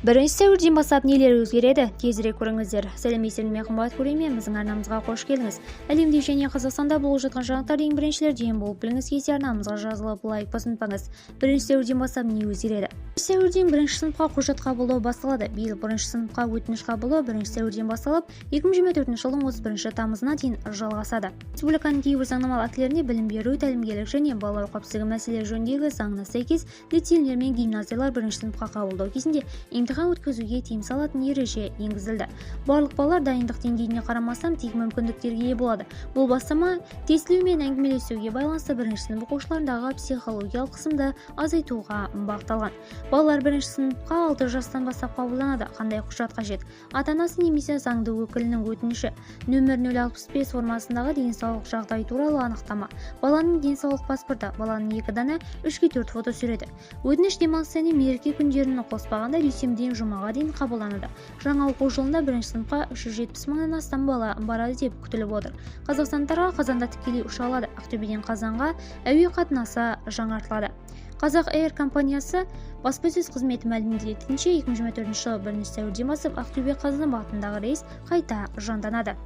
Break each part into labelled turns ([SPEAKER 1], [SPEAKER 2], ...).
[SPEAKER 1] Бірінші сәуірден бастап нелер өзгереді? Тезірек көріңіздер. Сәлеметсіздер ме қымбат көрермен, біздің арнамызға қош келдіңіз. Әлемде және Қазақстанда болып жатқан жаңалықтар ең біріншілерден болып біліңіз келсе арнамызға жазылып лайк басынпаңыз. Бірінші сәуірден бастап не өзгереді? Бірінші сәуірден бірінші сыныпқа құжат қабылдау басталады. Биыл бірінші сыныпқа өтініш қабылдау бірінші сәуірден басталып 2024 жылдың 31 тамызына дейін жалғасады. Республиканың кейбір заңнамалық актілеріне білім беру, тәлімгерлік және балалар қауіпсіздігі мәселелері жөніндегі заңына сәйкес лицейлер мен гимназиялар бірінші сыныпқа қабылдау кезінде емтихан өткізуге тыйым салатын ереже енгізілді. Барлық балалар дайындық деңгейіне қарамастан тең мүмкіндіктерге ие болады. Бұл бастама тестілеу мен әңгімелесуге байланысты бірінші сынып оқушыларындағы психологиялық қысымды азайтуға бағытталған. Балалар бірінші сыныпқа 6 жастан бастап қабылданады. Қандай құжат қажет? Ата-анасы немесе заңды өкілінің өтініші, нөмір 065 формасындағы денсаулық жағдай туралы анықтама, баланың денсаулық паспорты, баланың 2 дана 3-4 фотосуреті. Өтініш демалыс және мереке күндерін қоспағанда дүйсенбіден жұмаға дейін қабылданады. Жаңа оқу жылында бірінші сыныпқа 370 мыңнан астам бала барады деп күтіліп отыр. Қазақстандықтарға қазанда тікелей ұша алады. Ақтөбеден Қазанға әуе қатынасы жаңартылады. Қазақ Air компаниясы баспасөз қызметі мәлімдетінше 2024 жылы 1 сәуірден бастап Ақтөбе-Қазан бағытындағы рейс қайта жанданады.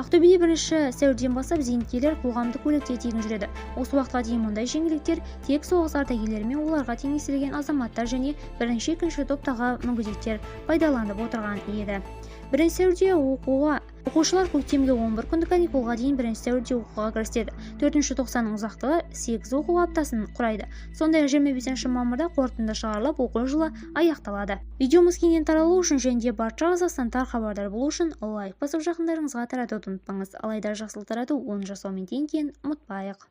[SPEAKER 1] Ақтөбеде 1 сәуірден бастап зейнеткерлер қоғамдық көлікте тегін жүреді. Осы уақытқа дейін мұндай жеңілдіктер тек соғыс ардагерлері мен оларға теңестірілген азаматтар және бірінші-екінші топтағы мүгедектер пайдаланып отырған еді. 1 сәуірде оқушылар көктемгі 11 күндік каникулға дейін 1 сәуірде оқуға кіріседі. 4 тоқсанның ұзақтығы 8 оқу аптасын құрайды. Сондай-ақ 25 мамырда қорытынды шығарылып, оқу жылы аяқталады. Видеомыз кеңінен таралу үшін және барша қазақстандықтар хабардар болу үшін лайк басып жақындарыңызға таратуды ұмытпаңыз. Алайда жақсылық тарату оны жасаумен тең екенін ұмытпайық.